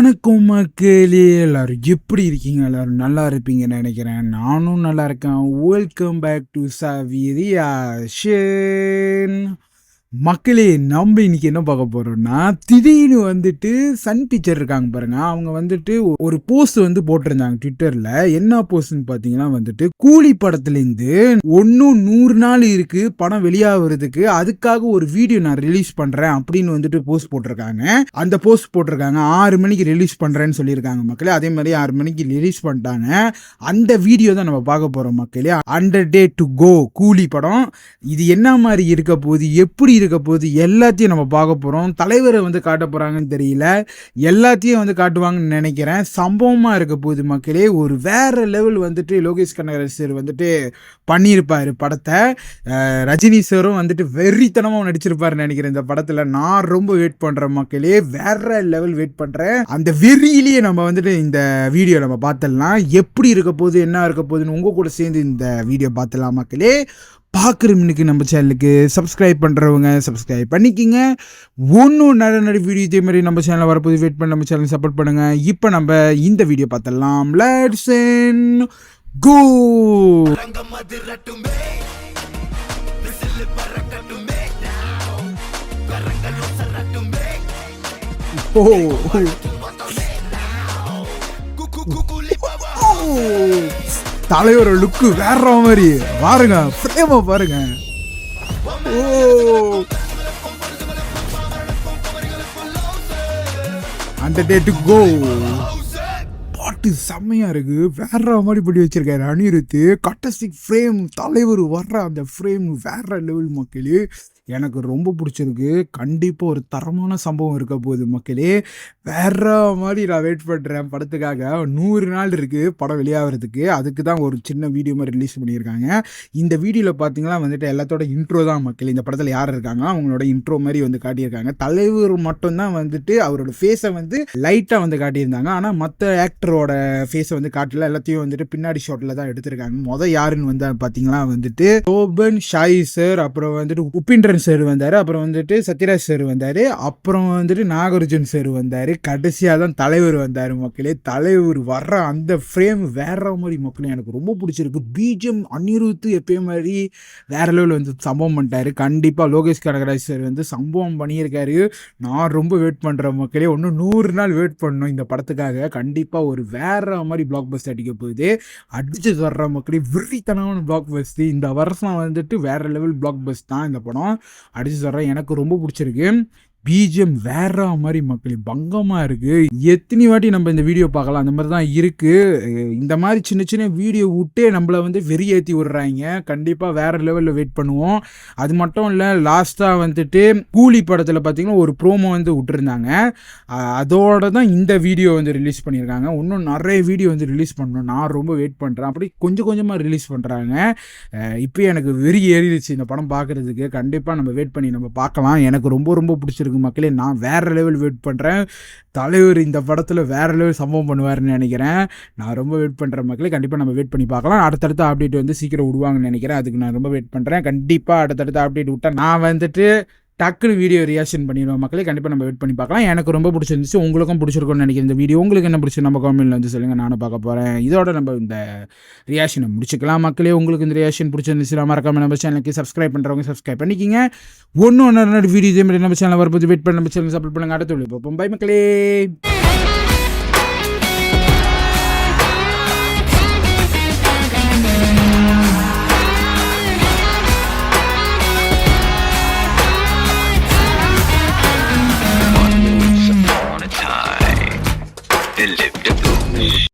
வணக்கம் மக்களே, எல்லாரும் எப்படி இருக்கீங்க? எல்லாரும் நல்லா இருப்பீங்கன்னு நினைக்கிறேன். நானும் நல்லா இருக்கேன். வெல்கம் பேக் டு சாவி ரியாக்ஷன். மக்களே, நம்ம இன்னைக்கு என்ன பார்க்க போறோம்னா, திடீர்னு வந்துட்டு சன் பிக்சர் இருக்காங்க பாருங்க, அவங்க வந்துட்டு ஒரு போஸ்ட் வந்து போட்டிருந்தாங்க ட்விட்டர்ல. என்ன போஸ்ட்னு பார்த்தீங்கன்னா வந்துட்டு, கூலி படத்துலேருந்து 100 நாள் இருக்கு படம் வெளியாகிறதுக்கு, அதுக்காக ஒரு வீடியோ நான் ரிலீஸ் பண்றேன் அப்படின்னு வந்துட்டு போஸ்ட் போட்டிருக்காங்க. அந்த போஸ்ட் போட்டிருக்காங்க 6 மணிக்கு ரிலீஸ் பண்றேன்னு சொல்லியிருக்காங்க மக்களே. அதே மாதிரி 6 மணிக்கு ரிலீஸ் பண்ணிட்டாங்க. அந்த வீடியோ தான் நம்ம பார்க்க போறோம் மக்களே. 100 Day to Go கூலி படம். இது என்ன மாதிரி இருக்க போகுது, எப்படி இருக்க போது, எல்லாத்தையும் நம்ம பார்க்க போறோம். தலைவரை வந்து காட்ட போறாங்கன்னு தெரியல, எல்லாத்தையும் வந்து காட்டுவாங்கன்னு நினைக்கிறேன். சம்பவமா இருக்க போகுது மக்களே. ஒரு வேற லெவல் வந்துட்டு லோகேஷ் கனகராஜ் சார் வந்துட்டு பண்ணியிருப்பாரு படத்தை. ரஜினி சாரும் வந்துட்டு வெறித்தனமா நடிச்சிருப்பாருன்னு நினைக்கிறேன் இந்த படத்துல. நான் ரொம்ப வெயிட் பண்றேன் மக்களே, வேற லெவல் வெயிட் பண்றேன். அந்த வெறியிலேயே நம்ம வந்துட்டு இந்த வீடியோ நம்ம பார்த்துடலாம். எப்படி இருக்க போகுது, என்ன இருக்க போகுதுன்னு உங்க கூட சேர்ந்து இந்த வீடியோ பார்த்துலாம் மக்களே. பார்க்குற மின்னுக்கு நம்ம சேனலுக்கு சப்ஸ்கிரைப் பண்ணுறவங்க சப்ஸ்கிரைப் பண்ணிக்கிங்க. ஒன்றும் நிறைய வீடியோ இதே மாதிரி நம்ம சேனலில் வரப்போது வெயிட் பண்ணி நம்ம சேனல் சப்போர்ட் பண்ணுங்கள். இப்போ நம்ம இந்த வீடியோ பார்த்துடலாம். Let's go. தலைவர லுக்கு வேற மாதிரி பாருங்க, பிரேமா பாருங்க. அந்த டே டு கோ பாட்டு செம்மையா இருக்கு, வேற மாதிரி படி வச்சிருக்காரு அனிருத்து. கட்டஸ்டிக் ஃப்ரேம், தலைவர் வர்ற அந்த ஃப்ரேம் வேற லெவல் மக்களே. எனக்கு ரொம்ப பிடிச்சிருக்கு. கண்டிப்பாக ஒரு தரமான சம்பவம் இருக்க போகுது மக்களே. வேற மாதிரி நான் வெயிட் பண்ணுறேன் படத்துக்காக. 100 நாள் இருக்குது படம் வெளியாகிறதுக்கு. அதுக்கு தான் ஒரு சின்ன வீடியோ மாதிரி ரிலீஸ் பண்ணியிருக்காங்க. இந்த வீடியோவில் பார்த்தீங்கன்னா வந்துட்டு எல்லாத்தோட இன்ட்ரோ தான் மக்கள். இந்த படத்தில் யார் இருக்காங்க அவங்களோட இன்ட்ரோ மாதிரி வந்து காட்டியிருக்காங்க. தலைவர் மட்டும்தான் வந்துட்டு அவரோட ஃபேஸை வந்து லைட்டாக வந்து காட்டியிருந்தாங்க. ஆனால் மற்ற ஆக்டரோட ஃபேஸை வந்து காட்டல, எல்லாத்தையும் வந்துட்டு பின்னாடி ஷாட்டில் தான் எடுத்திருக்காங்க. யாருன்னு வந்து பார்த்தீங்கன்னா வந்துட்டு சோபன் ஷாயி சார், அப்புறம் வந்துட்டு உபிந்திரன் சார் வந்தார், அப்புறம் வந்துட்டு சத்யராஜ் சார் வந்தார், அப்புறம் வந்துட்டு நாகார்ஜுன் சார் வந்தார், கடைசியாக தான் தலைவர் வந்தார் மக்களே. தலைவர் வர்ற அந்த ஃப்ரேம் வேற மாதிரி மக்களே, எனக்கு ரொம்ப பிடிச்சிருக்கு. பிஜிஎம் அனிருத்து எப்பயும் மாதிரி வேற லெவலில் வந்து சம்பவம் பண்ணிட்டாரு. கண்டிப்பாக லோகேஷ் கனகராஜ் சார் வந்து சம்பவம் பண்ணியிருக்காரு. நான் ரொம்ப வெயிட் பண்ணுறேன் மக்களே. இன்னும் 100 நாள் வெயிட் பண்ணணும் இந்த படத்துக்காக. கண்டிப்பாக ஒரு வேற மாதிரி பிளாக் பஸ்ட் அடிக்க போகுது. அடிச்சு வர்ற மக்களே, வெறித்தனமான பிளாக் பஸ்ட். இந்த வருஷம் வந்துட்டு வேற லெவல் பிளாக் பஸ்ட் தான் இந்த படம். அடிச்சு சொல்கிறேன், எனக்கு ரொம்ப பிடிச்சிருக்கு. பிஜிஎம் வேற மாதிரி மக்கள் பங்கமாக இருக்குது. எத்தனை வாட்டி நம்ம இந்த வீடியோ பார்க்கலாம், அந்த மாதிரி தான் இருக்குது. இந்த மாதிரி சின்ன சின்ன வீடியோ விட்டே நம்மளை வந்து வெறியேற்றி விடுறாங்க. கண்டிப்பாக வேறு லெவலில் வெயிட் பண்ணுவோம். அது மட்டும் இல்லை, லாஸ்ட்டாக வந்துட்டு கூலி படத்தில் பார்த்திங்கன்னா ஒரு ப்ரோமோ வந்து விட்டுருந்தாங்க. அதோட தான் இந்த வீடியோ வந்து ரிலீஸ் பண்ணியிருக்காங்க. இன்னும் நிறைய வீடியோ வந்து ரிலீஸ் பண்ணணும். நான் ரொம்ப வெயிட் பண்ணுறேன். அப்படி கொஞ்சம் கொஞ்சமாக ரிலீஸ் பண்ணுறாங்க. இப்போ எனக்கு வெறி ஏறிடுச்சு இந்த படம் பார்க்குறதுக்கு. கண்டிப்பாக நம்ம வெயிட் பண்ணி நம்ம பார்க்கலாம். எனக்கு ரொம்ப ரொம்ப பிடிச்சிருக்கு மக்களே. நான் வேற லெவல் வெயிட் பண்றேன். தலைவர் இந்த படத்துல வேற லெவல் சம்பவம் பண்ணுவாருன்னு நினைக்கிறேன். நான் ரொம்ப வெயிட் பண்றேன் மக்களே. கண்டிப்பா நம்ம வெயிட் பண்ணி பார்க்கலாம். அடுத்தடுத்த அப்டேட் வந்து சீக்கிரம் விடுவாங்கன்னு நினைக்கிறேன். அதுக்கு நான் ரொம்ப வெயிட் பண்றேன். கண்டிப்பா அடுத்தடுத்த அப்டேட் விட்டா நான் வந்துட்டு டக்குனு வீடியோ ரியாக்ஷன் பண்ணிடுவோம் மக்களே. கண்டிப்பாக நம்ம வெயிட் பண்ணி பார்க்கலாம். எனக்கு ரொம்ப பிடிச்சிருந்துச்சு, உங்களுக்கும் பிடிச்சிருக்கும்னு நினைக்கிறேன் இந்த வீடியோ. உங்களுக்கு என்ன பிடிச்சி நம்ம கமெண்ட்ல வந்து சொல்லுங்கள், நானும் பார்க்க போகிறேன். இதோட நம்ம இந்த ரியாக்ஷனை முடிச்சுக்கலாம் மக்களே. உங்களுக்கு இந்த ரியாக்ஷன் பிடிச்சிருந்துச்சுன்னா மறக்காம நம்ம சேனலுக்கு சப்ஸ்கிரைப் பண்ணுறவங்க சப்ஸ்கிரைப் பண்ணிக்கிங்க. ஒன்று வீடியோ இதே மாதிரி நம்ம சேனல் வரப்போது வெயிட் பண்ணி நம்ம சேனல் சப்போர்ட் பண்ணுங்க. அடுத்த வீடியோ பார்ப்போம். பை மக்களே.